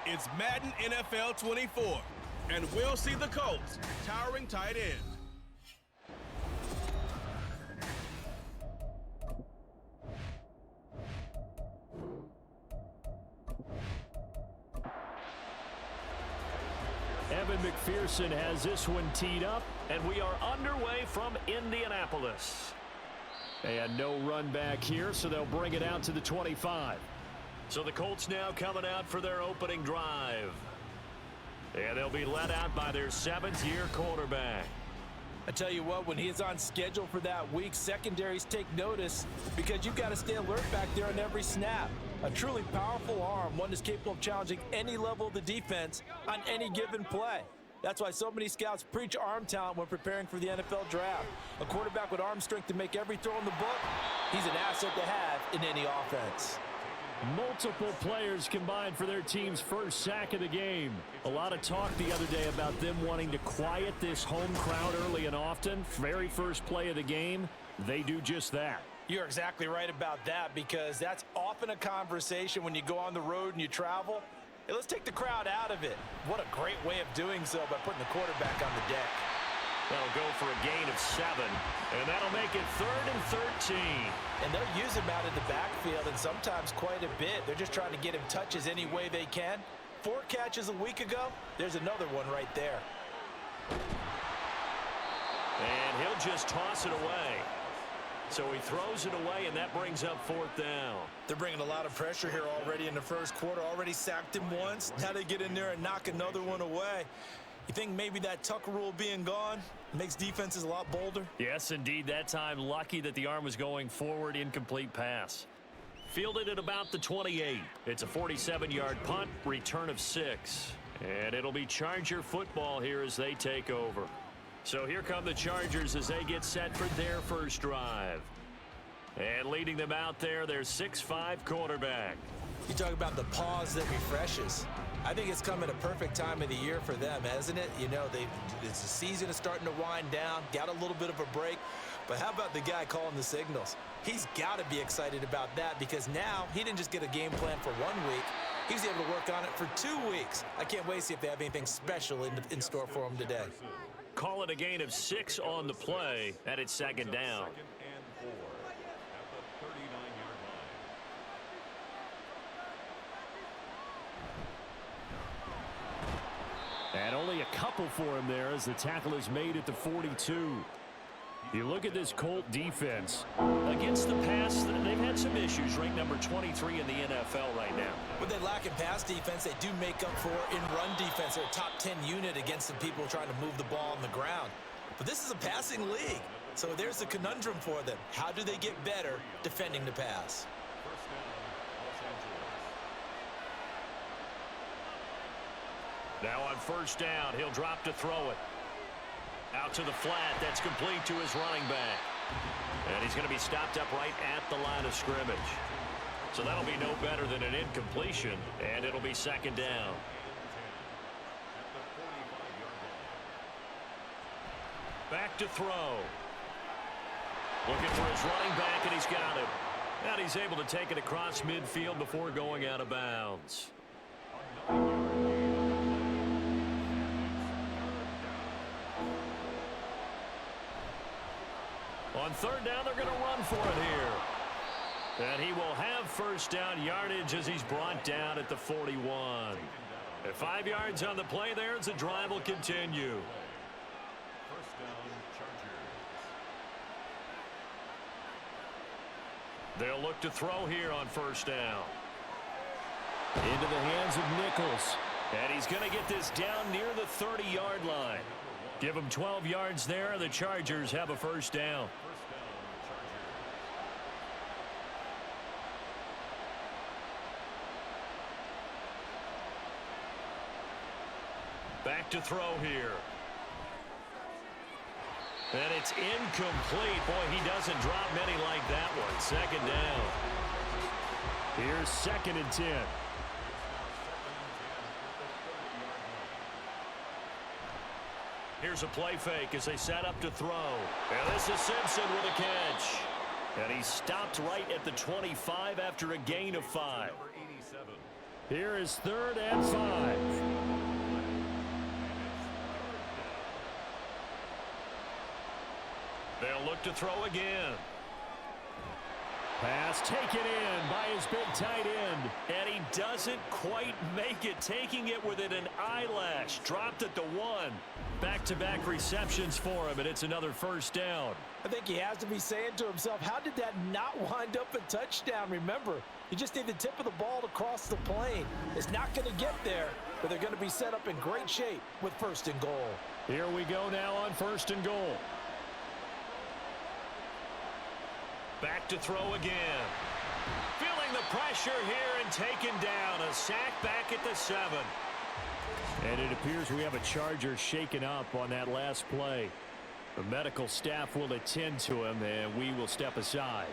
It's Madden NFL 24, and we'll see the Colts towering tight end. Evan McPherson has this one teed up, and we are underway from Indianapolis. And no run back here, so they'll bring it out to the 25. So the Colts now coming out for their opening drive. And they'll be led out by their 7th-year quarterback. I tell you what, when he's on schedule for that week, secondaries take notice because you've got to stay alert back there on every snap. A truly powerful arm, one that's capable of challenging any level of the defense on any given play. That's why so many scouts preach arm talent when preparing for the NFL draft. A quarterback with arm strength to make every throw in the book, he's an asset to have in any offense. Multiple players combined for their team's first sack of the game. A lot of talk the other day about them wanting to quiet this home crowd early and often. Very first play of the game, they do just that. You're exactly right about that because that's often a conversation when you go on the road and you travel. Hey, let's take the crowd out of it. What a great way of doing so by putting the quarterback on the deck. That'll go for a gain of 7, and that'll make it 3rd and 13. And they'll use him out in the backfield, and sometimes quite a bit. They're just trying to get him touches any way they can. 4 catches a week ago, there's another one right there. And he'll just toss it away. So he throws it away, and that brings up 4th down. They're bringing a lot of pressure here already in the first quarter. Already sacked him once. Now they get in there and knock another one away. You think maybe that Tucker rule being gone makes defenses a lot bolder? Yes, indeed. That time, lucky that the arm was going forward, incomplete pass. Fielded at about the 28. It's a 47-yard punt, return of 6. And it'll be Charger football here as they take over. So here come the Chargers as they get set for their first drive. And leading them out there, their 6'5" quarterback. You talk about the pause that refreshes. I think it's come at a perfect time of the year for them, hasn't it? You know, the season is starting to wind down, got a little bit of a break. But how about the guy calling the signals? He's got to be excited about that because now he didn't just get a game plan for 1 week. He was able to work on it for 2 weeks. I can't wait to see if they have anything special in store for him today. Call it a gain of 6 on the play, and it's 2nd down. And only a couple for him there as the tackle is made at the 42. You look at this Colt defense. Against the pass, they've had some issues. Ranked number 23 in the NFL right now. What they lack in pass defense, they do make up for in run defense. They're a top 10 unit against the people trying to move the ball on the ground. But this is a passing league. So there's a conundrum for them. How do they get better defending the pass? Now on 1st down, he'll drop to throw it. Out to the flat, that's complete to his running back. And he's going to be stopped up right at the line of scrimmage. So that'll be no better than an incompletion, and it'll be 2nd down. Back to throw. Looking for his running back, and he's got him. And he's able to take it across midfield before going out of bounds. On 3rd down, they're going to run for it here. And he will have 1st down yardage as he's brought down at the 41. At 5 yards on the play there as the drive will continue. 1st down, Chargers. They'll look to throw here on 1st down. Into the hands of Nichols. And he's going to get this down near the 30-yard line. Give him 12 yards there. The Chargers have a 1st down. Back to throw here. And it's incomplete. Boy, he doesn't drop many like that one. 2nd down. Here's 2nd and 10. Here's a play fake as they set up to throw. And this is Simpson with a catch. And he stopped right at the 25 after a gain of 5. Here is 3rd and 5. They'll look to throw again. Pass taken in by his big tight end. And he doesn't quite make it, taking it within an eyelash. Dropped at the 1. Back-to-back receptions for him, and it's another first down. I think he has to be saying to himself, how did that not wind up a touchdown? Remember, you just need the tip of the ball to cross the plane. It's not going to get there, but they're going to be set up in great shape with 1st and goal. Here we go now on 1st and goal. Back to throw again. Feeling the pressure here and taken down. A sack back at the 7. And it appears we have a Charger shaken up on that last play. The medical staff will attend to him, and we will step aside.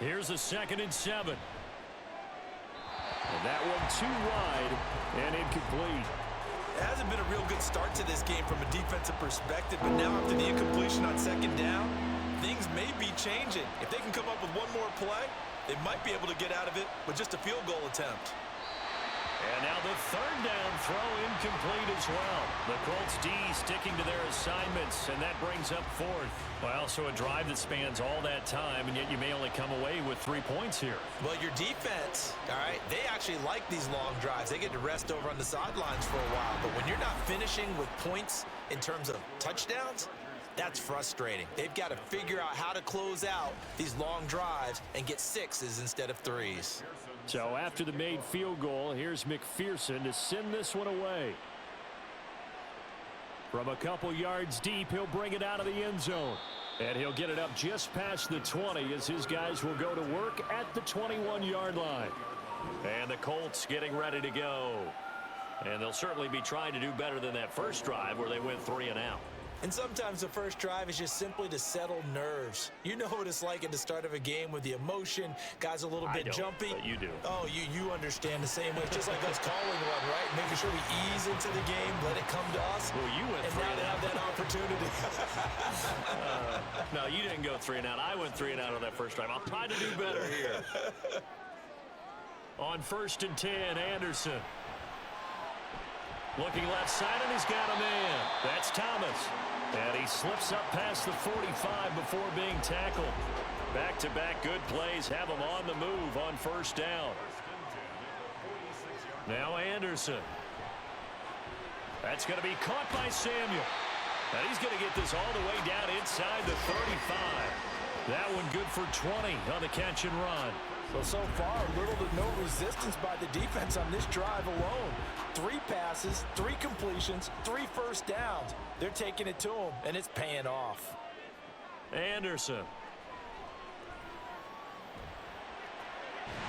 Here's a 2nd and 7. And that one too wide and incomplete. It hasn't been a real good start to this game from a defensive perspective, but now after the incompletion on 2nd down, things may be changing. If they can come up with one more play, they might be able to get out of it with just a field goal attempt. And now the 3rd down throw incomplete as well. The Colts D sticking to their assignments, and that brings up 4th. Well, so a drive that spans all that time, and yet you may only come away with 3 points here. Well, your defense, all right, they actually like these long drives. They get to rest over on the sidelines for a while. But when you're not finishing with points in terms of touchdowns, that's frustrating. They've got to figure out how to close out these long drives and get 6s instead of 3s. So after the made field goal, here's McPherson to send this one away. From a couple yards deep, he'll bring it out of the end zone. And he'll get it up just past the 20 as his guys will go to work at the 21-yard line. And the Colts getting ready to go. And they'll certainly be trying to do better than that first drive where they went 3 and out. And sometimes the first drive is just simply to settle nerves. You know what it's like at the start of a game with the emotion. Guys a little bit jumpy. But you do. Oh, you understand the same way. It's just like us calling one, right? Making sure we ease into the game, let it come to us. Well, you went and 3 now and they out. have that opportunity. No, you didn't go 3 and out. I went 3 and out on that first drive. I'll try to do better here. On 1st and 10, Anderson. Looking left side, and he's got a man. That's Thomas. And he slips up past the 45 before being tackled. Back-to-back good plays have him on the move on 1st down. Now Anderson. That's going to be caught by Samuel. And he's going to get this all the way down inside the 35. That one good for 20 on the catch and run. So far, little to no resistance by the defense on this drive alone. 3 passes, 3 completions, 3 first downs. They're taking it to him, and it's paying off. Anderson.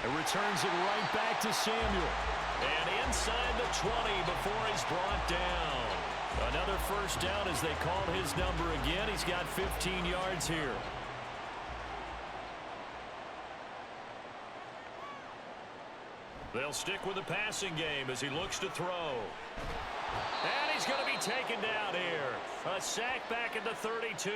And returns it right back to Samuel. And inside the 20 before he's brought down. Another first down as they call his number again. He's got 15 yards here. They'll stick with the passing game as he looks to throw. And he's going to be taken down here. A sack back at the 32.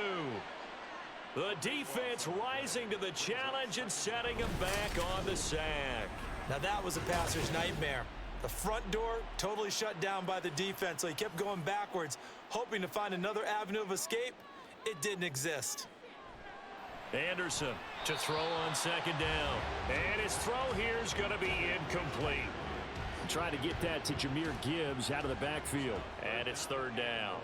The defense rising to the challenge and setting him back on the sack. Now that was a passer's nightmare. The front door totally shut down by the defense, so he kept going backwards, hoping to find another avenue of escape. It didn't exist. Anderson to throw on 2nd down. And his throw here is going to be incomplete. Trying to get that to Jahmyr Gibbs out of the backfield. And it's 3rd down.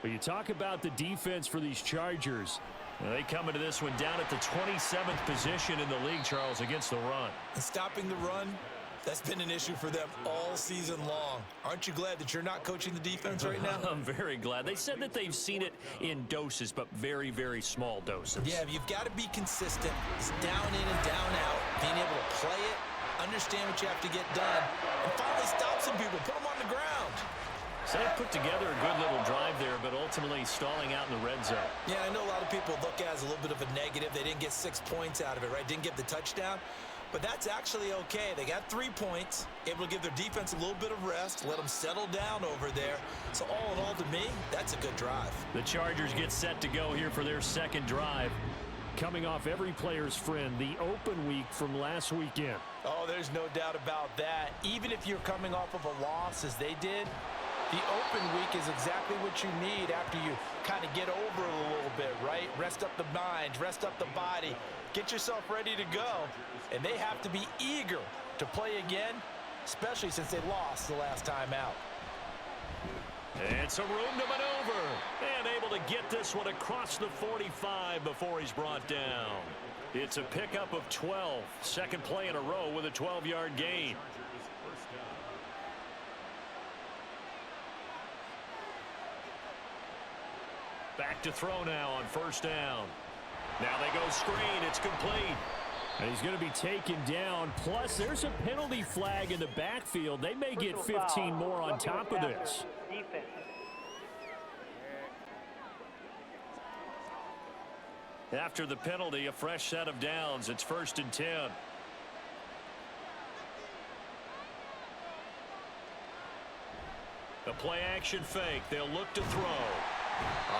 But you talk about the defense for these Chargers. Now they come into this one down at the 27th position in the league, Charles, against the run. And stopping the run, that's been an issue for them all season long. Aren't you glad that you're not coaching the defense right now? I'm very glad. They said that they've seen it in doses, but very, very small doses. Yeah, you've got to be consistent. It's down in and down out. Being able to play it, understand what you have to get done, and finally stop some people, put them on the ground. So they put together a good little drive there, but ultimately stalling out in the red zone. Yeah, I know a lot of people look at it as a little bit of a negative. They didn't get 6 points out of it, right? Didn't get the touchdown. But that's actually okay. They got 3 points, able to give their defense a little bit of rest, let them settle down over there. So all in all, to me, that's a good drive. The Chargers get set to go here for their 2nd drive. coming off every player's friend, the open week from last weekend. Oh, there's no doubt about that. Even if you're coming off of a loss as they did, the open week is exactly what you need after you kind of get over it a little bit, right? Rest up the mind, rest up the body, get yourself ready to go. And they have to be eager to play again, especially since they lost the last time out. And some room to maneuver. And able to get this one across the 45 before he's brought down. It's a pickup of 12. Second play in a row with a 12-yard gain. Back to throw now on first down. Now they go screen. It's complete. And he's going to be taken down. Plus, there's a penalty flag in the backfield. They may get 15 more on top of this. After the penalty, a fresh set of downs. It's 1st and 10. A play action fake. They'll look to throw.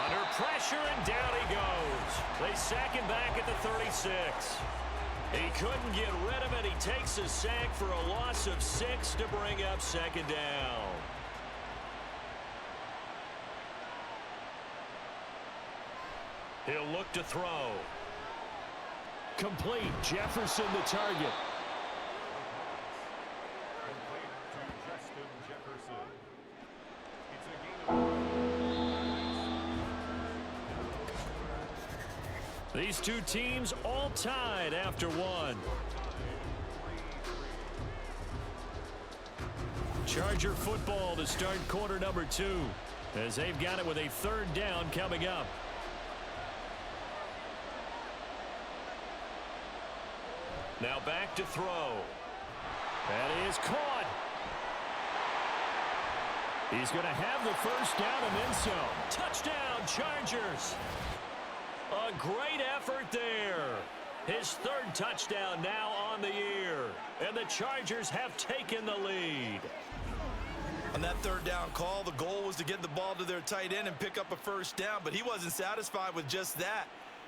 Under pressure, and down he goes. They sack him back at the 36. He couldn't get rid of it. He takes a sack for a loss of 6 to bring up 2nd down. He'll look to throw. Complete. Jefferson the target. These two teams all tied after one. Charger football to start quarter number 2 as they've got it with a 3rd down coming up. Now back to throw. That is caught. He's going to have the 1st down and then some. Touchdown, Chargers. A great effort there. His 3rd touchdown now on the year. And the Chargers have taken the lead. On that 3rd down call, the goal was to get the ball to their tight end and pick up a 1st down, but he wasn't satisfied with just that.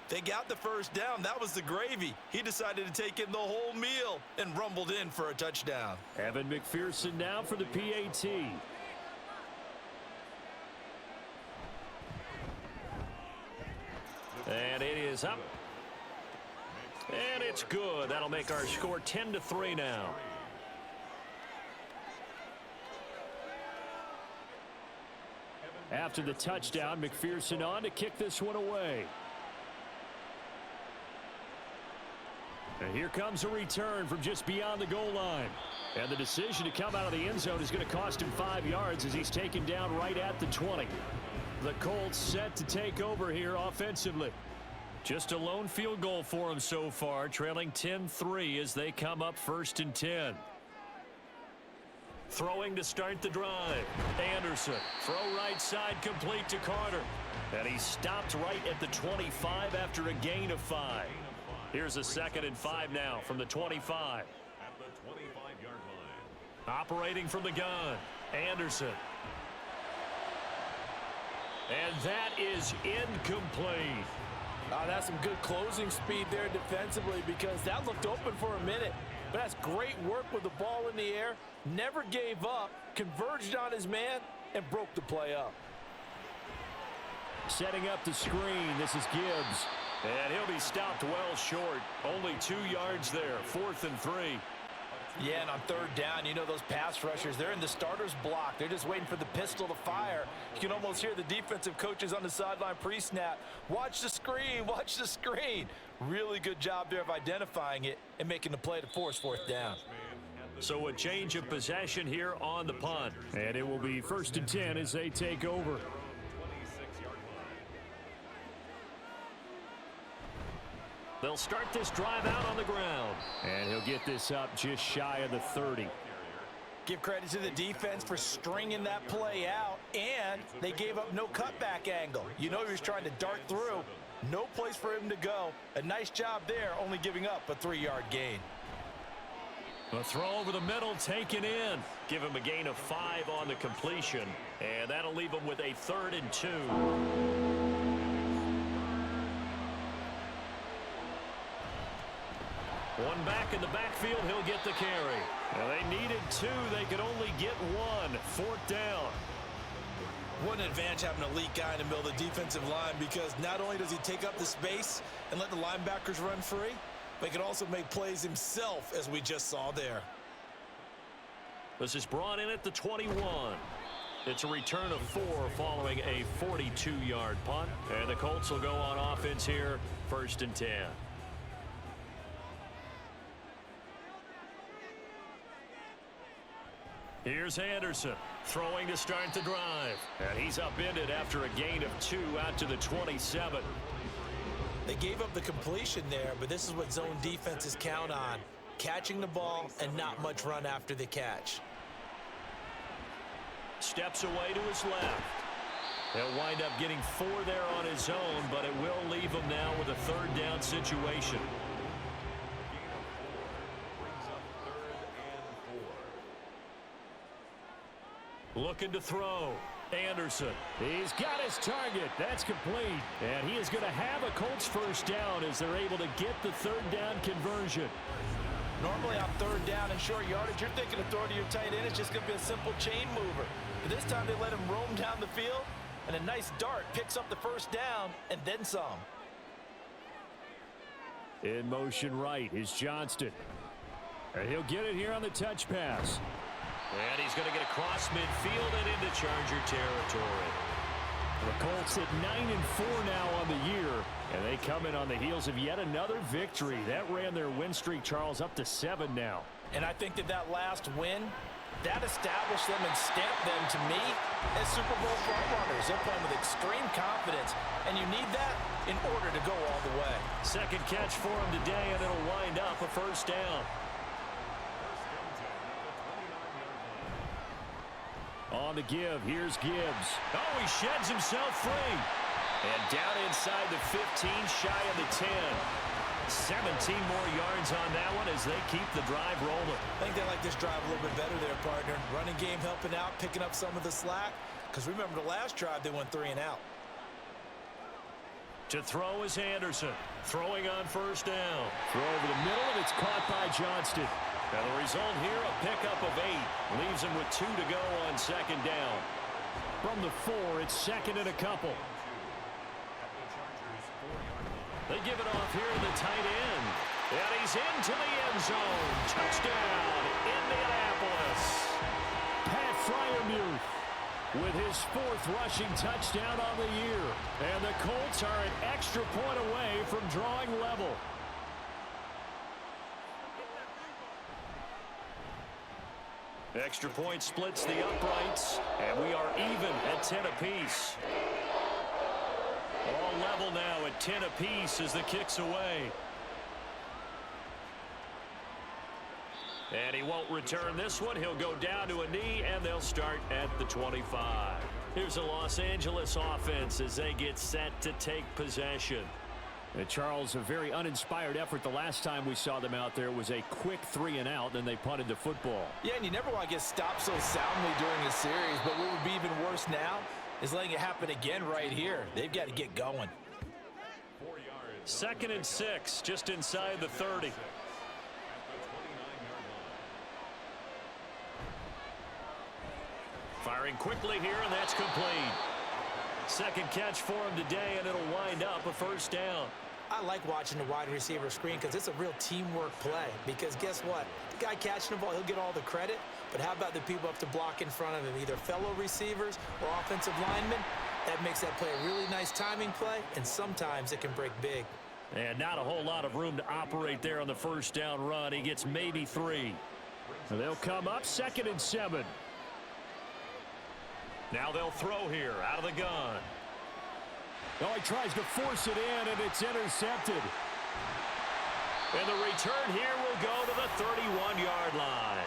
They got the 1st down. That was the gravy. He decided to take in the whole meal and rumbled in for a touchdown. Evan McPherson now for the PAT. And it is up. And it's good. That'll make our score 10-3 now. After the touchdown, McPherson on to kick this one away. And here comes a return from just beyond the goal line. And the decision to come out of the end zone is going to cost him 5 yards as he's taken down right at the 20. The Colts set to take over here offensively. Just a lone field goal for him so far, trailing 10-3 as they come up 1st and 10. Throwing to start the drive. Anderson, throw right side complete to Carter. And he stopped right at the 25 after a gain of 5. Here's a 2nd and 5 now from the 25. At the 25-yard line. Operating from the gun. Anderson. And that is incomplete. That's some good closing speed there defensively because that looked open for a minute. But that's great work with the ball in the air. Never gave up, converged on his man, and broke the play up. Setting up the screen. This is Gibbs. And he'll be stopped well short. Only 2 yards there. 4th and 3. Yeah, and on 3rd down, you know those pass rushers, they're in the starter's block. They're just waiting for the pistol to fire. You can almost hear the defensive coaches on the sideline pre-snap. Watch the screen, watch the screen. Really good job there of identifying it and making the play to force 4th down. So a change of possession here on the punt. And it will be 1st and 10 as they take over. They'll start this drive out on the ground. And he'll get this up just shy of the 30. Give credit to the defense for stringing that play out, and they gave up no cutback angle. You know he was trying to dart through. No place for him to go. A nice job there, only giving up a 3-yard gain. A throw over the middle, taken in. Give him a gain of 5 on the completion. And that'll leave him with a 3rd and 2. One back in the backfield, he'll get the carry. Now they needed 2, they could only get 1. 4th down. What an advantage having an elite guy in the middle of the defensive line, because not only does he take up the space and let the linebackers run free, but he can also make plays himself, as we just saw there. This is brought in at the 21. It's a return of 4 following a 42-yard punt. And the Colts will go on offense here, 1st and 10. Here's Anderson throwing to start the drive. And he's upended after a gain of 2 out to the 27. They gave up the completion there, but this is what zone defenses count on. Catching the ball and not much run after the catch. Steps away to his left. He'll wind up getting 4 there on his own, but it will leave him now with a 3rd down situation. Looking to throw. Anderson. He's got his target. That's complete. And he is going to have a Colts 1st down as they're able to get the 3rd down conversion. Normally on 3rd down and short yardage, you're thinking of throwing to your tight end. It's just going to be a simple chain mover. But this time they let him roam down the field, and a nice dart picks up the 1st down and then some. In motion right is Johnston. And he'll get it here on the touch pass. And he's going to get across midfield and into Charger territory. The Colts at 9-4 now on the year, and they come in on the heels of yet another victory. That ran their win streak, Charles, up to 7 now. And I think that last win, that established them and stamped them, to me, as Super Bowl frontrunners. They're playing with extreme confidence, and you need that in order to go all the way. 2nd catch for him today, and it'll wind up a 1st down. On the give, here's Gibbs. Oh, he sheds himself free. And down inside the 15, shy of the 10. 17 more yards on that one as they keep the drive rolling. I think they like this drive a little bit better there, partner. Running game helping out, picking up some of the slack. Because remember, the last drive, they went 3 and out. To throw is Anderson. Throwing on 1st down. Throw over the middle, and it's caught by Johnston. Now the result here, a pickup of 8. Leaves him with 2 to go on 2nd down. From the 4, it's 2nd and a couple. They give it off here to the tight end. And he's into the end zone. Touchdown, Indianapolis. Pat Freiermuth with his 4th rushing touchdown on the year. And the Colts are an extra point away from drawing level. Extra point splits the uprights, and we are even at 10 apiece. All level now at 10 apiece as the kick's away. And he won't return this one. He'll go down to a knee, and they'll start at the 25. Here's a Los Angeles offense as they get set to take possession. And Charles, a very uninspired effort the last time we saw them out there was a quick 3 and out, then they punted the football. Yeah, and you never want to get stopped so soundly during a series, but what would be even worse now is letting it happen again right here. They've got to get going. 2nd and 6, just inside the 30. Firing quickly here, and that's complete. 2nd catch for him today, and it'll wind up a 1st down. I like watching the wide receiver screen because it's a real teamwork play. Because guess what? The guy catching the ball, he'll get all the credit. But how about the people up to block in front of him, either fellow receivers or offensive linemen? That makes that play a really nice timing play, and sometimes it can break big. And not a whole lot of room to operate there on the 1st down run. He gets maybe 3. They'll come up 2nd and 7. Now they'll throw here out of the gun. Oh, he tries to force it in, and it's intercepted. And the return here will go to the 31-yard line.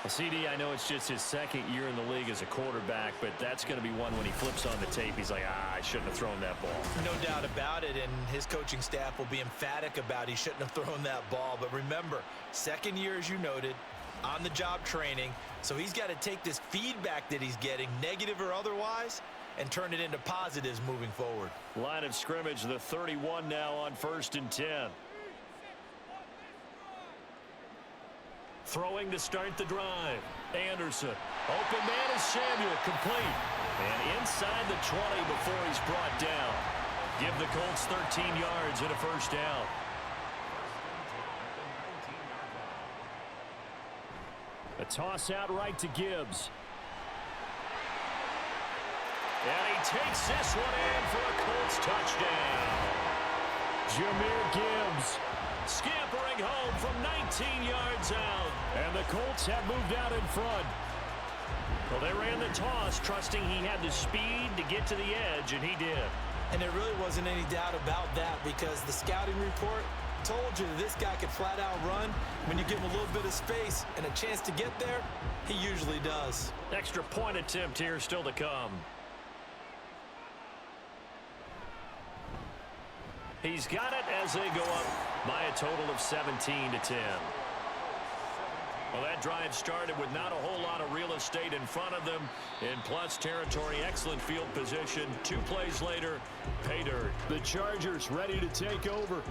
CD, I know it's just his 2nd year in the league as a quarterback, but that's going to be one when he flips on the tape. He's like, I shouldn't have thrown that ball. No doubt about it, and his coaching staff will be emphatic about he shouldn't have thrown that ball. But remember, 2nd year, as you noted, on-the-job training, so he's got to take this feedback that he's getting, negative or otherwise, and turn it into positives moving forward. Line of scrimmage, the 31 now on 1st and 10. Throwing to start the drive. Anderson. Open man is Samuel. Complete. And inside the 20 before he's brought down. Give the Colts 13 yards and a first down. A toss out right to Gibbs. And he takes this one in for a Colts touchdown. Jahmyr Gibbs scampering home from 19 yards out. And the Colts have moved out in front. Well, they ran the toss, trusting he had the speed to get to the edge, and he did. And there really wasn't any doubt about that because the scouting report told you that this guy could flat out run. When you give him a little bit of space and a chance to get there, he usually does. Extra point attempt here still to come. He's got it as they go up by a total of 17-10. Well, that drive started with not a whole lot of real estate in front of them. In plus territory, excellent field position. 2 plays later, pay dirt. The Chargers ready to take over.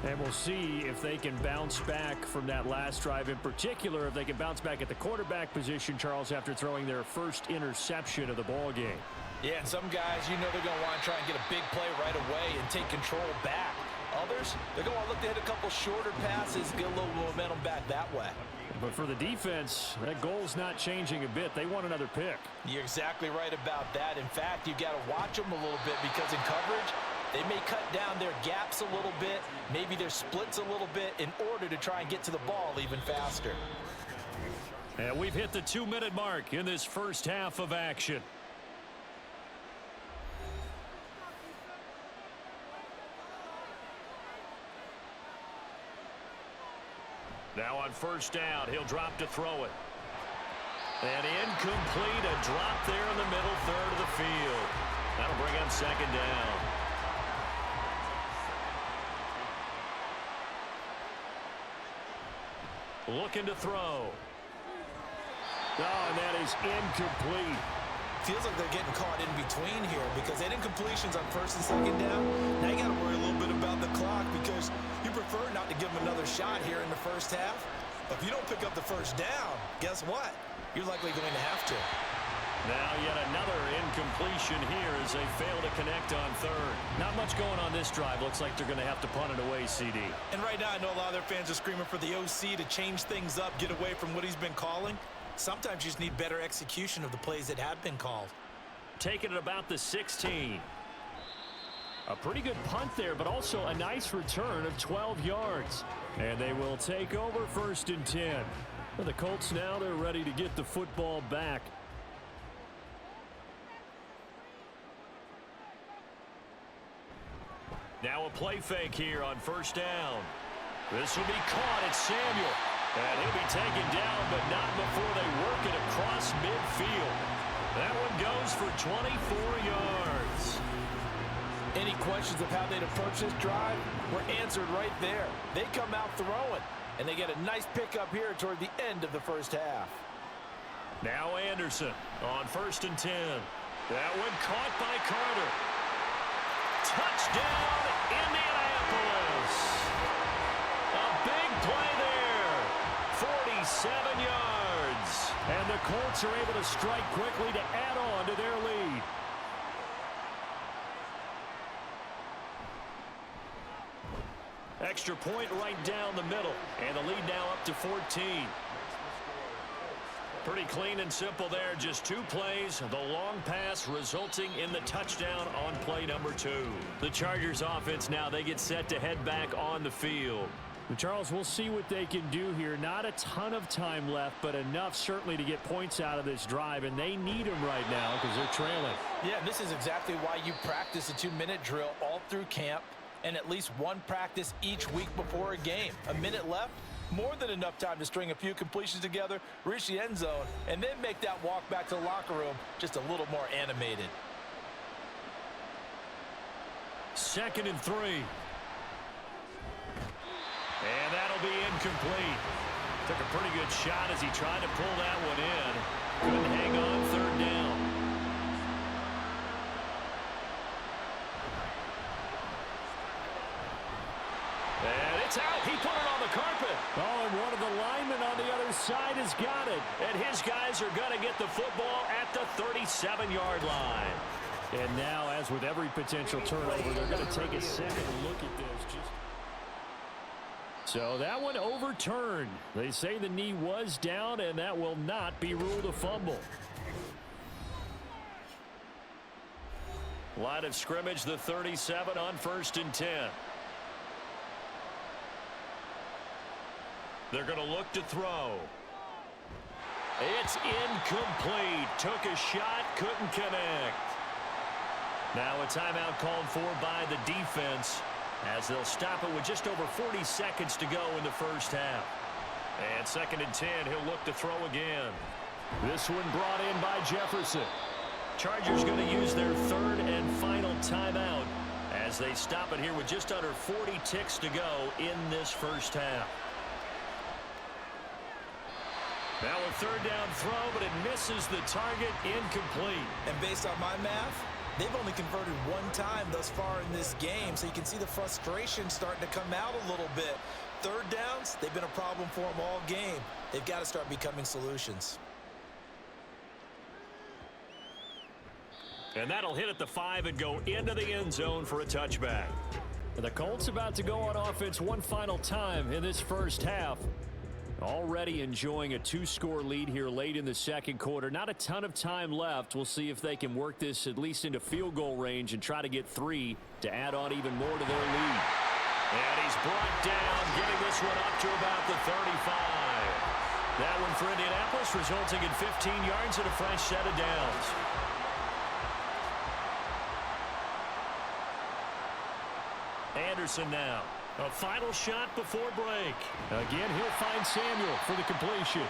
And we'll see if they can bounce back from that last drive. In particular, if they can bounce back at the quarterback position, Charles, after throwing their first interception of the ball game. Yeah, and some guys, you know they're going to want to try and get a big play right away and take control back. Others, they're going to look to hit a couple shorter passes, get a little momentum back that way. But for the defense, that goal's not changing a bit. They want another pick. You're exactly right about that. In fact, you got to watch them a little bit because in coverage, they may cut down their gaps a little bit, maybe their splits a little bit in order to try and get to the ball even faster. And we've hit the 2-minute mark in this first half of action. Now on first down, he'll drop to throw it. And incomplete, a drop there in the middle third of the field. That'll bring up second down. Looking to throw. Oh, and that is incomplete. Feels like they're getting caught in between here because they had incompletions on first and second down. Now you got to worry a little bit about the clock because you prefer not to give them another shot here in the first half. But if you don't pick up the first down, guess what? You're likely going to have to. Now yet another incompletion here as they fail to connect on third. Not much going on this drive. Looks like they're going to have to punt it away, CD. And right now I know a lot of their fans are screaming for the OC to change things up, get away from what he's been calling. Sometimes you just need better execution of the plays that have been called. Taking it about the 16. A pretty good punt there, but also a nice return of 12 yards. And they will take over first and 10. For the Colts now, they're ready to get the football back. Now a play fake here on first down. This will be caught at Samuel. And he'll be taken down, but not before they work it across midfield. That one goes for 24 yards. Any questions of how they'd approach this drive were answered right there. They come out throwing, and they get a nice pickup here toward the end of the first half. Now Anderson on first and 10. That one caught by Carter. Touchdown, Indianapolis. A big play there. 47 yards. And the Colts are able to strike quickly to add on to their lead. Extra point right down the middle. And the lead now up to 14. Pretty clean and simple there. Just 2 plays. The long pass resulting in the touchdown on play number 2. The Chargers offense now, they get set to head back on the field. Charles, we'll see what they can do here. Not a ton of time left, but enough certainly to get points out of this drive, and they need them right now because they're trailing. Yeah, this is exactly why you practice a 2-minute drill all through camp and at least one practice each week before a game. A minute left, more than enough time to string a few completions together, reach the end zone, and then make that walk back to the locker room just a little more animated. 2nd and 3. And that'll be incomplete. Took a pretty good shot as he tried to pull that one in. Couldn't hang on 3rd down. And It's out. He put it on the carpet. Oh, and one of the linemen on the other side has got it. And his guys are going to get the football at the 37-yard line. And now, as with every potential turnover, they're going to take a second look at this. So that one overturned. They say the knee was down, and that will not be ruled a fumble. Line of scrimmage, the 37 on 1st and 10. They're going to look to throw. It's incomplete. Took a shot, couldn't connect. Now a timeout called for by the defense as they'll stop it with just over 40 seconds to go in the first half. And 2nd and 10, he'll look to throw again. This one brought in by Jefferson. Chargers going to use their 3rd and final timeout as they stop it here with just under 40 ticks to go in this first half. Now a 3rd down throw, but it misses the target, incomplete. And based on my math, they've only converted one time thus far in this game, so you can see the frustration starting to come out a little bit. 3rd downs, they've been a problem for them all game. They've got to start becoming solutions. And that'll hit at the 5 and go into the end zone for a touchback. The Colts about to go on offense one final time in this first half. Already enjoying a 2-score lead here late in the second quarter. Not a ton of time left. We'll see if they can work this at least into field goal range and try to get 3 to add on even more to their lead. And he's brought down, getting this one up to about the 35. That one for Indianapolis, resulting in 15 yards and a fresh set of downs. Anderson now. A final shot before break. Again, he'll find Samuel for the completion.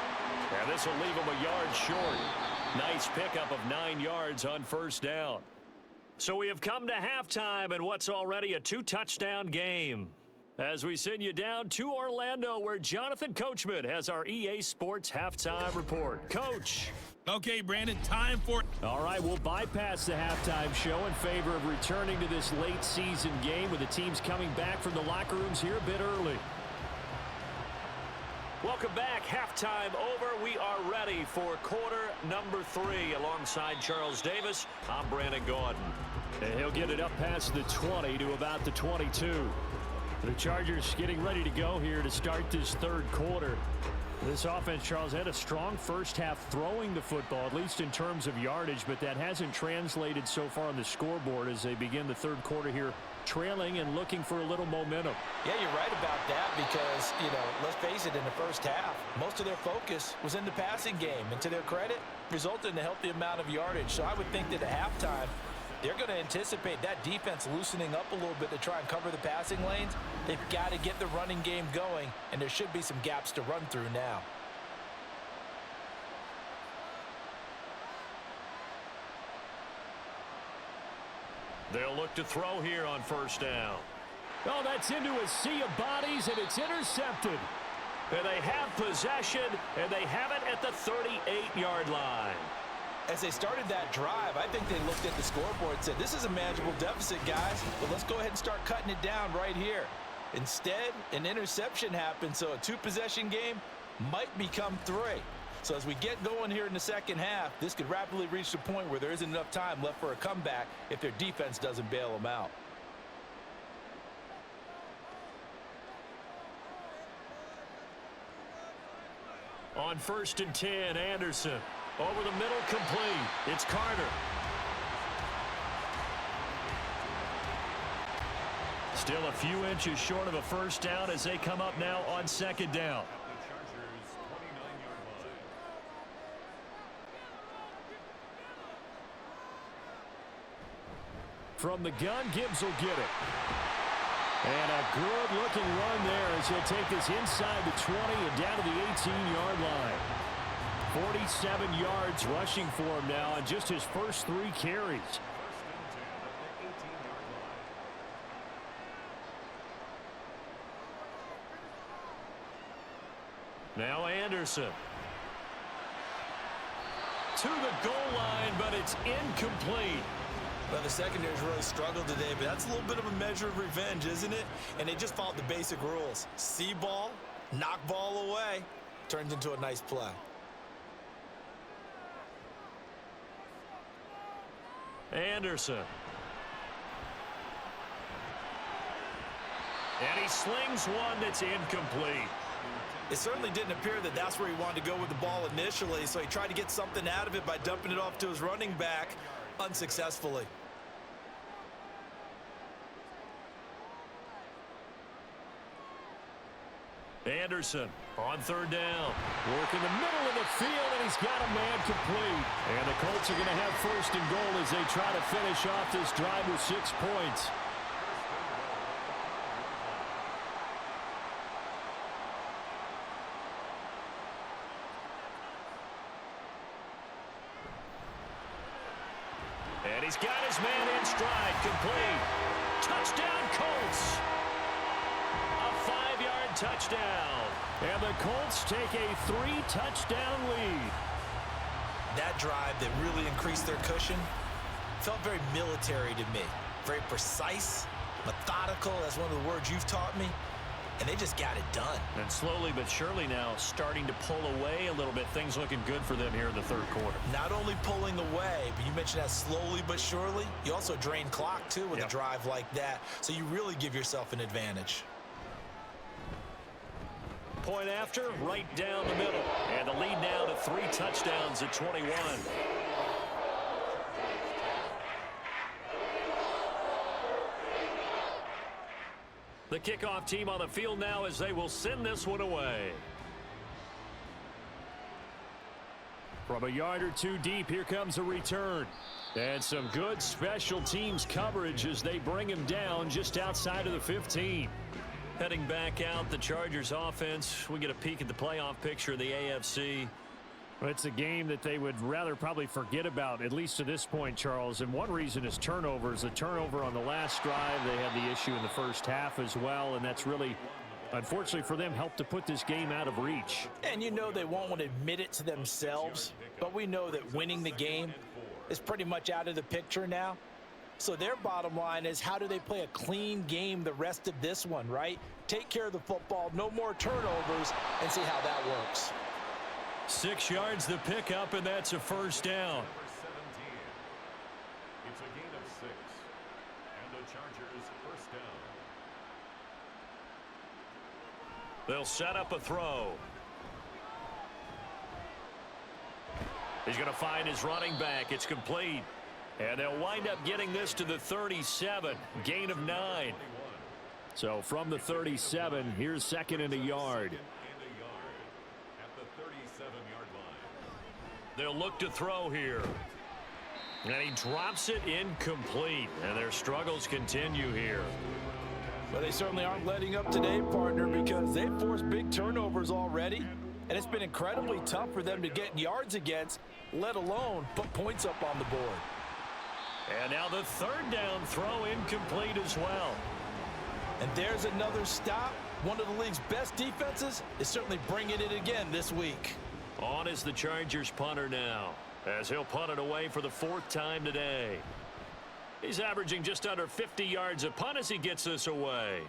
And this will leave him a yard short. Nice pickup of 9 yards on 1st down. So we have come to halftime in what's already a 2-touchdown game. As we send you down to Orlando, where Jonathan Coachman has our EA Sports halftime report. Coach. Okay, Brandon, time for... All right, we'll bypass the halftime show in favor of returning to this late season game with the teams coming back from the locker rooms here a bit early. Welcome back. Halftime over. We are ready for quarter number 3 alongside Charles Davis. I'm Brandon Gordon. And he'll get it up past the 20 to about the 22. The Chargers getting ready to go here to start this 3rd quarter. This offense, Charles, had a strong first half throwing the football, at least in terms of yardage, but that hasn't translated so far on the scoreboard as they begin the 3rd quarter here, trailing and looking for a little momentum. Yeah, you're right about that because, let's face it, in the first half, most of their focus was in the passing game. And to their credit, resulted in a healthy amount of yardage. So I would think that at halftime, they're going to anticipate that defense loosening up a little bit to try and cover the passing lanes. They've got to get the running game going, and there should be some gaps to run through now. They'll look to throw here on 1st down. Oh, that's into a sea of bodies, and it's intercepted. And they have possession, and they have it at the 38-yard line. As they started that drive, I think they looked at the scoreboard and said, this is a manageable deficit, guys, but let's go ahead and start cutting it down right here. Instead, an interception happened, so a 2-possession game might become 3. So as we get going here in the second half, this could rapidly reach the point where there isn't enough time left for a comeback if their defense doesn't bail them out. On 1st and 10, Anderson. Over the middle, complete. It's Carter. Still a few inches short of a 1st down as they come up now on 2nd down. From the gun, Gibbs will get it. And a good-looking run there as he'll take this inside the 20 and down to the 18-yard line. 47 yards rushing for him now on just his first 3 carries. Now Anderson. To the goal line, but it's incomplete. Well, the secondary's really struggled today, but that's a little bit of a measure of revenge, isn't it? And they just followed the basic rules. See ball, knock ball away, turns into a nice play. Anderson. And he slings one that's incomplete. It certainly didn't appear that that's where he wanted to go with the ball initially, so he tried to get something out of it by dumping it off to his running back unsuccessfully. Anderson on third down. Work in the middle of the field, and he's got a man complete. And the Colts are going to have first and goal as they try to finish off this drive with 6 points. And he's got his man in stride, complete. Touchdown, Colts. A 5-yard touchdown. And the Colts take a 3-touchdown lead. That drive that really increased their cushion felt very military to me. Very precise, methodical, that's one of the words you've taught me. And they just got it done. And slowly but surely now starting to pull away a little bit. Things looking good for them here in the third quarter. Not only pulling away, but you mentioned that slowly but surely. You also drain clock, too, with a drive like that. So you really give yourself an advantage. Point after, right down the middle. And the lead now to 3 touchdowns at 21. The kickoff team on the field now as they will send this one away. From a yard or two deep, here comes a return. And some good special teams coverage as they bring him down just outside of the 15. Heading back out, the Chargers offense. We get a peek at the playoff picture of the AFC. Well, it's a game that they would rather probably forget about, at least to this point, Charles. And one reason is turnovers. The turnover on the last drive, they had the issue in the first half as well. And that's really, unfortunately for them, helped to put this game out of reach. And you know they won't want to admit it to themselves, but we know that winning the game is pretty much out of the picture now. So their bottom line is, how do they play a clean game the rest of this one, right? Take care of the football, no more turnovers, and see how that works. 6 yards the pickup, and that's a first down. It's a gain of 6. And the Chargers first down. They'll set up a throw. He's going to find his running back. It's complete. And they'll wind up getting this to the 37. Gain of 9. So from the 37, here's second and a yard. At the 37-yard line. They'll look to throw here. And he drops it incomplete. And their struggles continue here. But they certainly aren't letting up today, partner, because they've forced big turnovers already. And it's been incredibly tough for them to get yards against, let alone put points up on the board. And now the third down throw incomplete as well. And there's another stop. One of the league's best defenses is certainly bringing it again this week. On is the Chargers punter now, as he'll punt it away for the 4th time today. He's averaging just under 50 yards a punt as he gets this away.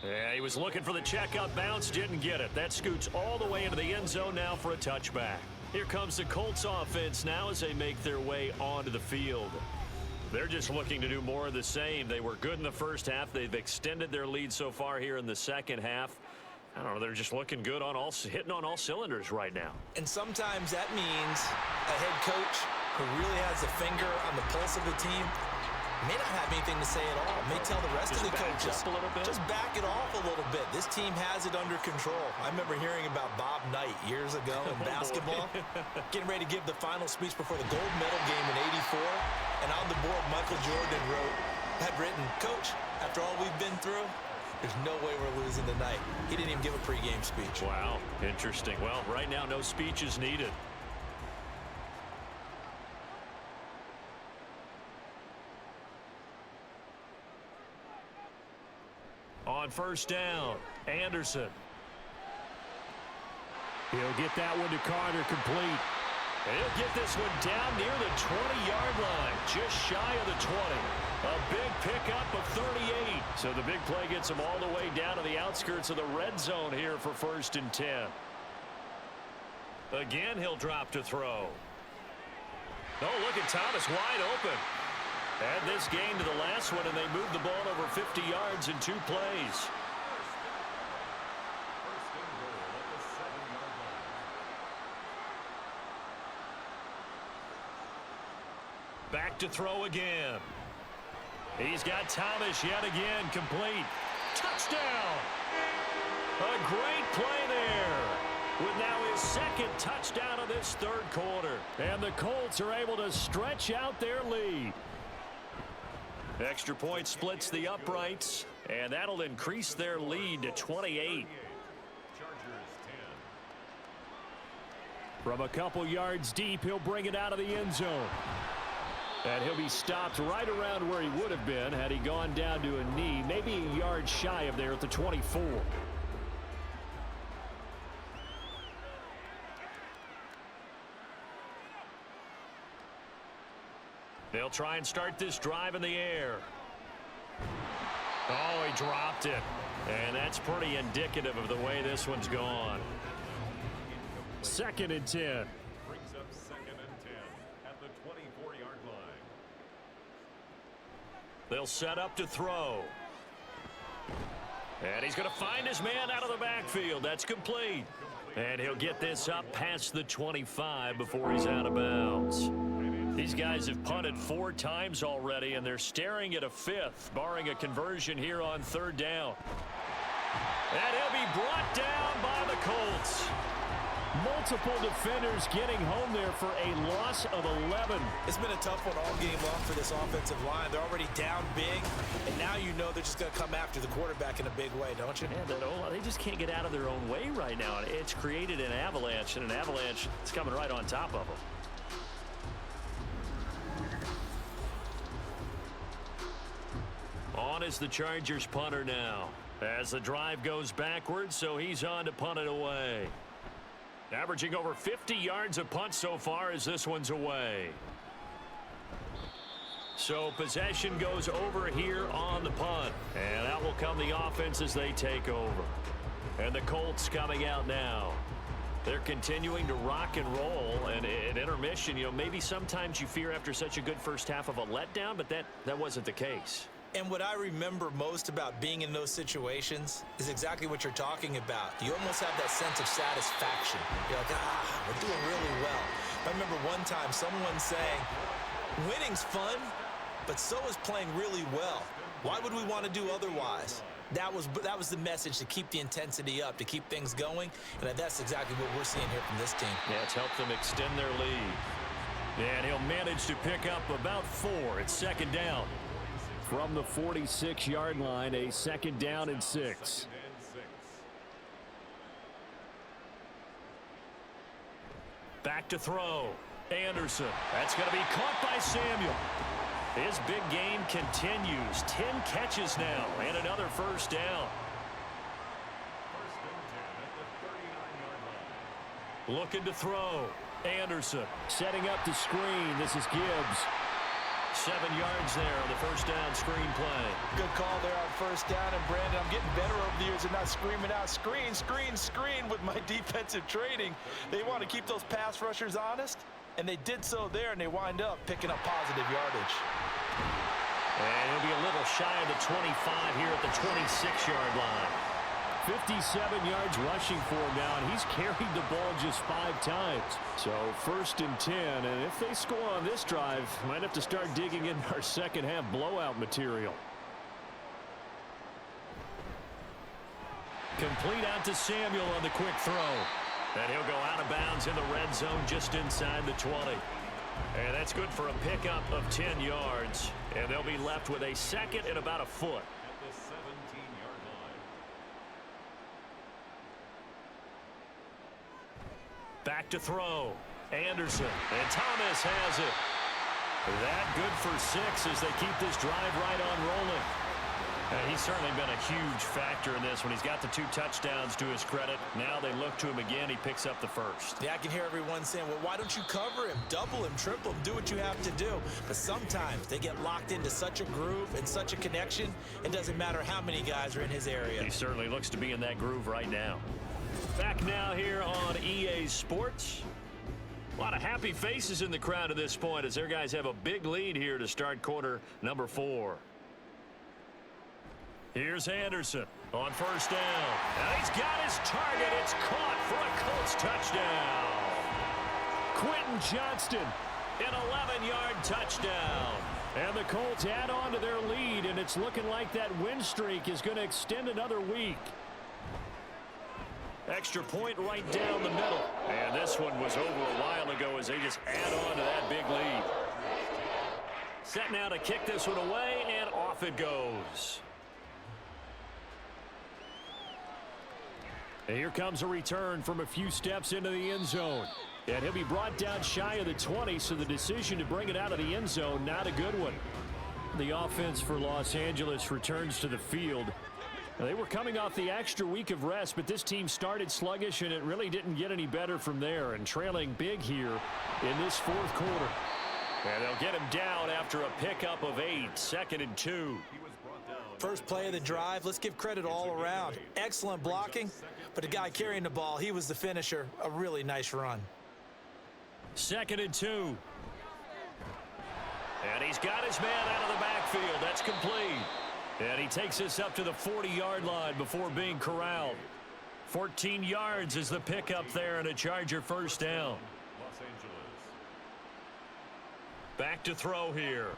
Yeah, he was looking for the checkout bounce, didn't get it. That scoots all the way into the end zone now for a touchback. Here comes the Colts offense now as they make their way onto the field. They're just looking to do more of the same. They were good in the first half. They've extended their lead so far here in the second half. I don't know, they're just looking good on hitting on all cylinders right now. And sometimes that means a head coach who really has a finger on the pulse of the team may not have anything to say at all. May tell the rest of the coaches, just back it off a little bit. This team has it under control. I remember hearing about Bob Knight years ago in basketball, getting ready to give the final speech before the gold medal game in '84. And on the board, Michael Jordan had written, "Coach, after all we've been through, there's no way we're losing tonight." He didn't even give a pregame speech. Wow, interesting. Well, right now, no speech is needed. On first down, Anderson. He'll get that one to Carter complete. And he'll get this one down near the 20-yard line, just shy of the 20. A big pickup of 38. So the big play gets him all the way down to the outskirts of the red zone here for 1st and 10. Again, he'll drop to throw. Oh, look at Thomas wide open. Add this gain to the last one, and they moved the ball over 50 yards in 2 plays. Back to throw again. He's got Thomas yet again, complete. Touchdown! A great play there, with now his 2nd touchdown of this 3rd quarter. And the Colts are able to stretch out their lead. Extra point splits the uprights, and that'll increase their lead to 28. From a couple yards deep, he'll bring it out of the end zone. And he'll be stopped right around where he would have been had he gone down to a knee, maybe a yard shy of there at the 24. They'll try and start this drive in the air. Oh, he dropped it. And that's pretty indicative of the way this one's gone. 2nd and 10. Brings up 2nd and 10 at the 24-yard line. They'll set up to throw. And he's going to find his man out of the backfield. That's complete. And he'll get this up past the 25 before he's out of bounds. These guys have punted 4 times already, and they're staring at a 5th, barring a conversion here on 3rd down. And he'll be brought down by the Colts. Multiple defenders getting home there for a loss of 11. It's been a tough one all game long for this offensive line. They're already down big, and now you know they're just going to come after the quarterback in a big way, don't you? Yeah, they just can't get out of their own way right now. It's created an avalanche, and an avalanche is coming right on top of them. On is the Chargers punter now, as the drive goes backwards, so he's on to punt it away. Averaging over 50 yards a punt so far as this one's away. So possession goes over here on the punt, and out will come the offense as they take over. And the Colts coming out now. They're continuing to rock and roll, and at intermission, maybe sometimes you fear after such a good first half of a letdown, but that wasn't the case. And what I remember most about being in those situations is exactly what you're talking about. You almost have that sense of satisfaction. You're like, we're doing really well. I remember one time someone saying, winning's fun, but so is playing really well. Why would we want to do otherwise? That was the message, to keep the intensity up, to keep things going, and that's exactly what we're seeing here from this team. Yeah, it's helped them extend their lead. And he'll manage to pick up about 4. It's 2nd down. From the 46-yard line, a 2nd down and 6. Back to throw. Anderson. That's going to be caught by Samuel. His big game continues. 10 catches now and another 1st down. Looking to throw. Anderson setting up the screen. This is Gibbs. 7 yards there on the 1st down screen play. Good call there on 1st down. And Brandon, I'm getting better over the years and not screaming out screen, screen, screen with my defensive training. They want to keep those pass rushers honest, and they did so there, and they wind up picking up positive yardage. And he'll be a little shy of the 25 here at the 26-yard line. 57 yards rushing for him now, and he's carried the ball just 5 times. So 1st and 10, and if they score on this drive, might have to start digging into our second half blowout material. Complete out to Samuel on the quick throw. And he'll go out of bounds in the red zone just inside the 20. And that's good for a pickup of 10 yards. And they'll be left with a 2nd and about a foot. Back to throw. Anderson. And Thomas has it. That good for 6 as they keep this drive right on rolling. He's certainly been a huge factor in this when he's got the 2 touchdowns to his credit. Now they look to him again. He picks up the first. Yeah, I can hear everyone saying, well, why don't you cover him, double him, triple him, do what you have to do. But sometimes they get locked into such a groove and such a connection, it doesn't matter how many guys are in his area. He certainly looks to be in that groove right now. Back now here on EA Sports. A lot of happy faces in the crowd at this point as their guys have a big lead here to start quarter number 4. Here's Anderson on first down. And he's got his target. It's caught for a Colts touchdown. Quentin Johnston. An 11-yard touchdown. And the Colts add on to their lead, and it's looking like that win streak is going to extend another week. Extra point right down the middle. And this one was over a while ago as they just add on to that big lead. Set now to kick this one away, and off it goes. And here comes a return from a few steps into the end zone. And he'll be brought down shy of the 20, so the decision to bring it out of the end zone, not a good one. The offense for Los Angeles returns to the field. They were coming off the extra week of rest, but this team started sluggish, and it really didn't get any better from there, and trailing big here in this 4th quarter. And they'll get him down after a pickup of 8, 2nd and 2. First play of the drive, let's give credit all around. Excellent blocking, but the guy carrying the ball, he was the finisher. A really nice run. 2nd and 2. And he's got his man out of the backfield. That's complete. And he takes this up to the 40-yard line before being corralled. 14 yards is the pickup there and a Charger first down. Los Angeles. Back to throw here.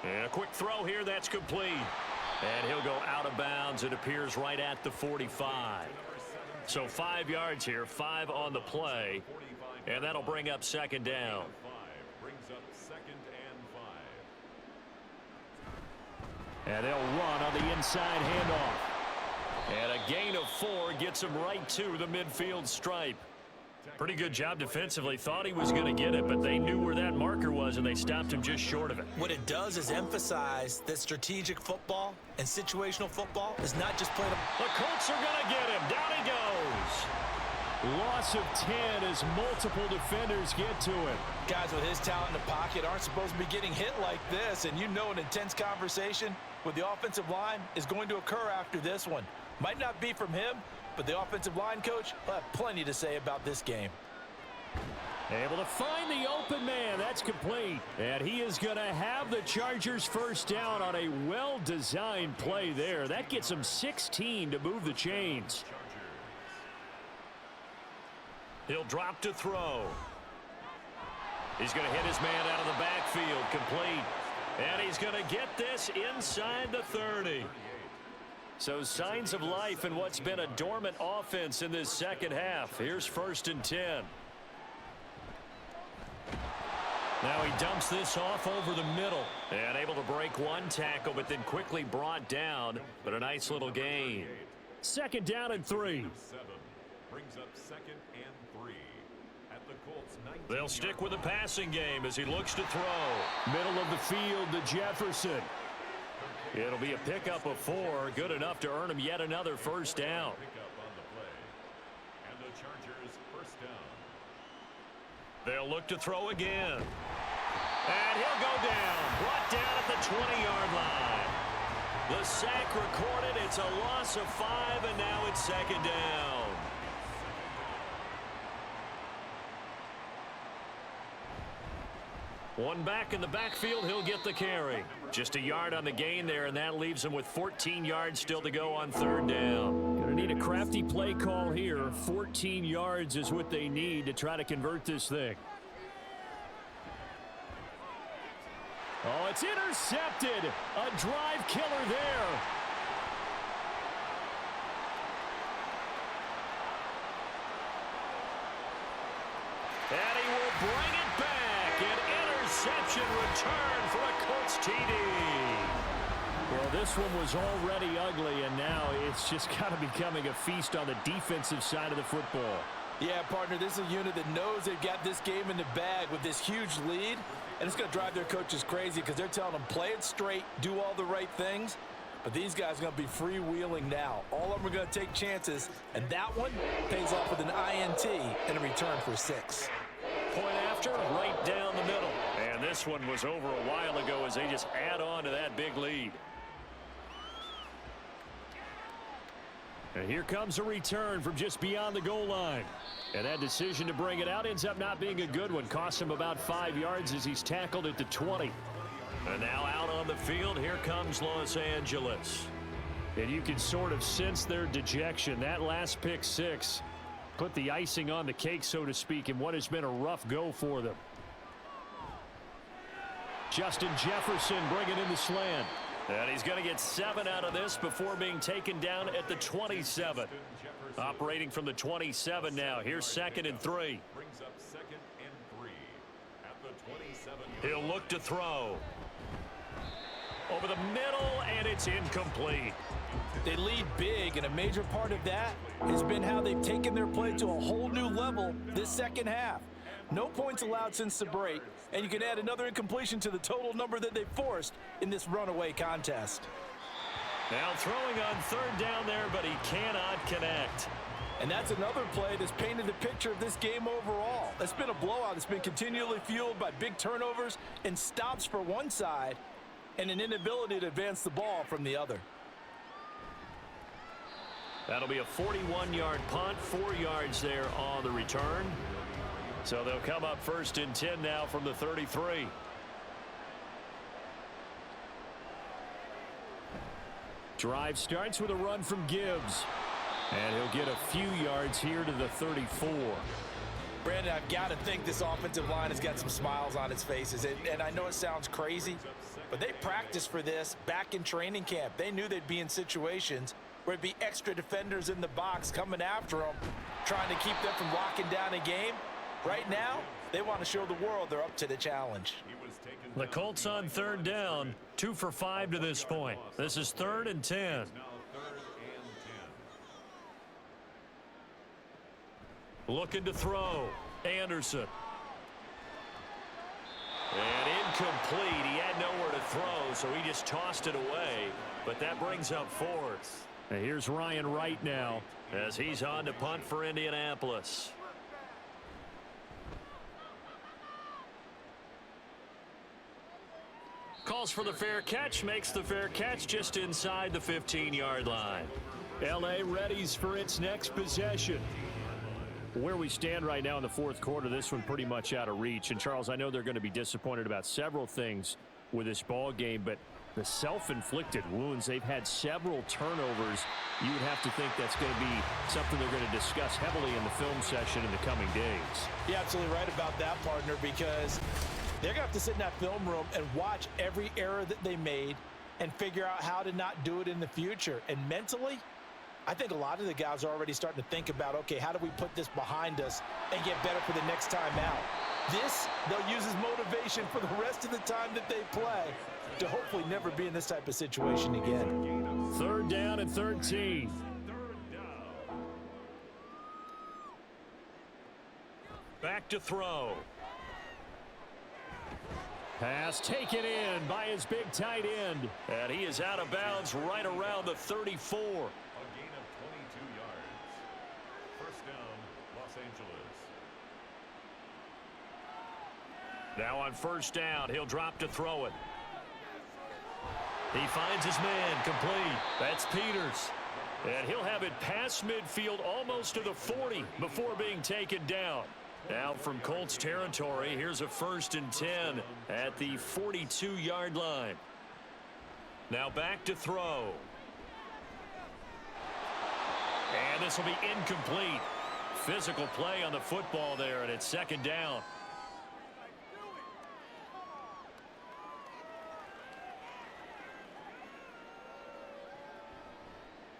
And a quick throw here, that's complete. And he'll go out of bounds. It appears right at the 45. So 5 yards here, 5 on the play. And that'll bring up 2nd down. Brings up 2nd and 5. And they'll run on the inside handoff. And a gain of 4 gets him right to the midfield stripe. Pretty good job defensively. Thought he was going to get it, but they knew where that marker was, and they stopped him just short of it. What it does is emphasize that strategic football and situational football is not just played. The Colts are going to get him. Down he goes. Loss of 10 as multiple defenders get to him. Guys with his talent in the pocket aren't supposed to be getting hit like this, and you know an intense conversation with the offensive line is going to occur after this one. Might not be from him, but the offensive line coach will have plenty to say about this game. Able to find the open man. That's complete. And he is going to have the Chargers first down on a well-designed play there. That gets him 16 to move the chains. He'll drop to throw. He's going to hit his man out of the backfield. Complete. And he's going to get this inside the 30. So signs of life in what's been a dormant offense in this second half. Here's 1st and 10. Now he dumps this off over the middle. And able to break one tackle, but then quickly brought down. But a nice little gain. 2nd down and 3. 7 brings up 2nd and 3 at the Colts 19. They'll stick with the passing game as he looks to throw. Middle of the field to Jefferson. It'll be a pickup of 4, good enough to earn him yet another first down. Pickup on the play. And the Chargers first down. They'll look to throw again. And he'll go down, brought down at the 20-yard line. The sack recorded, it's a loss of 5, and now it's 2nd down. One back in the backfield, he'll get the carry. Just a yard on the gain there, and that leaves him with 14 yards still to go on 3rd down. Going to need a crafty play call here. 14 yards is what they need to try to convert this thing. Oh, it's intercepted. A drive killer there. And he will bring it back. An interception return for a Colts TD. Well, this one was already ugly, and now it's just kind of becoming a feast on the defensive side of the football. Yeah, partner, this is a unit that knows they've got this game in the bag with this huge lead, and it's going to drive their coaches crazy because they're telling them play it straight, do all the right things, but these guys are going to be freewheeling now. All of them are going to take chances, and that one pays off with an INT and a return for 6. Point after, right down the middle. And this one was over a while ago as they just add on to that big lead. And here comes a return from just beyond the goal line. And that decision to bring it out ends up not being a good one. Costs him about 5 yards as he's tackled at the 20. And now out on the field, here comes Los Angeles. And you can sort of sense their dejection. That last pick 6 put the icing on the cake, so to speak, in what has been a rough go for them. Justin Jefferson bringing in the slant. And he's going to get 7 out of this before being taken down at the 27. Operating from the 27 now. Here's 2nd and 3. Brings up 2nd and 3 at the 27. He'll look to throw. Over the middle, and it's incomplete. They lead big, and a major part of that has been how they've taken their play to a whole new level this second half. No points allowed since the break, and you can add another incompletion to the total number that they forced in this runaway contest. Now throwing on 3rd down there, but he cannot connect. And that's another play that's painted the picture of this game overall. It's been a blowout. It's been continually fueled by big turnovers and stops for one side and an inability to advance the ball from the other. That'll be a 41-yard punt, 4 yards there on the return. So they'll come up 1st and 10 now from the 33. Drive starts with a run from Gibbs. And he'll get a few yards here to the 34. Brandon, I've got to think this offensive line has got some smiles on its faces. And I know it sounds crazy, but they practiced for this back in training camp. They knew they'd be in situations where it'd be extra defenders in the box coming after them, trying to keep them from locking down a game. Right now, they want to show the world they're up to the challenge. The Colts on 3rd down, 2 for 5 to this point. This is 3rd and 10. Looking to throw. Anderson. And incomplete. He had nowhere to throw, so he just tossed it away. But that brings up 4th. And here's Ryan Wright now, as he's on to punt for Indianapolis. Calls for the fair catch, makes the fair catch just inside the 15-yard line. LA readies for its next possession. Where we stand right now in the 4th quarter, this one pretty much out of reach. And Charles, I know they're going to be disappointed about several things with this ball game, but the self-inflicted wounds, they've had several turnovers. You would have to think that's going to be something they're going to discuss heavily in the film session in the coming days. You're absolutely right about that, partner, because they're going to have to sit in that film room and watch every error that they made and figure out how to not do it in the future. And mentally, I think a lot of the guys are already starting to think about, okay, how do we put this behind us and get better for the next time out? This, they'll use as motivation for the rest of the time that they play to hopefully never be in this type of situation again. 3rd down and 13. Back to throw. Pass taken in by his big tight end. And he is out of bounds right around the 34. A gain of 22 yards. 1st down, Los Angeles. Now on 1st down, he'll drop to throw it. He finds his man, complete. That's Peters. And he'll have it past midfield almost to the 40 before being taken down. Now from Colts territory, here's a 1st and 10 at the 42-yard line. Now back to throw. And this will be incomplete. Physical play on the football there, and it's 2nd down.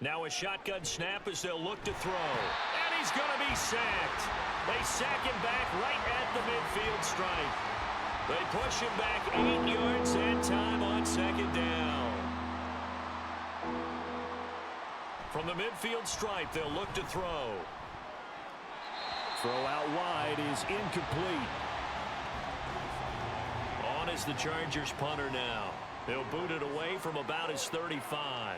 Now a shotgun snap as they'll look to throw. And he's going to be sacked. They sack him back right at the midfield stripe. They push him back 8 yards that time on 2nd down. From the midfield stripe, they'll look to throw. Throw out wide is incomplete. On is the Chargers punter now. They'll boot it away from about his 35.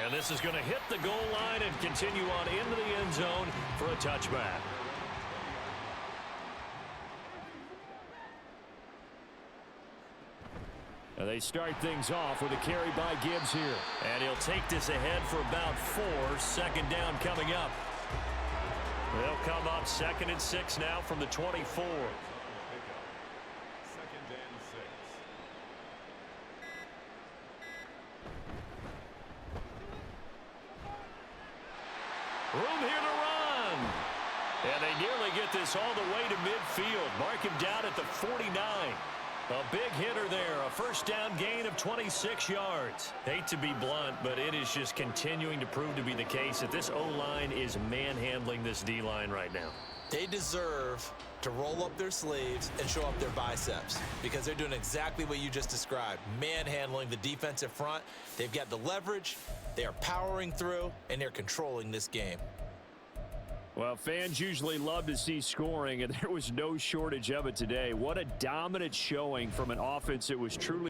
And this is going to hit the goal line and continue on into the end zone for a touchback. And they start things off with a carry by Gibbs here. And he'll take this ahead for about 4. Second down coming up. They'll come up 2nd and 6 now from the 24. Second and 6. Room here to run. And they nearly get this all the way to midfield. Mark him down at the 49. A big hitter there. A first down gain of 26 yards. Hate to be blunt, but it is just continuing to prove to be the case that this O-line is manhandling this D-line right now. They deserve to roll up their sleeves and show up their biceps because they're doing exactly what you just described, manhandling the defensive front. They've got the leverage, they are powering through, and they're controlling this game. Well, fans usually love to see scoring, and there was no shortage of it today. What a dominant showing from an offense that was truly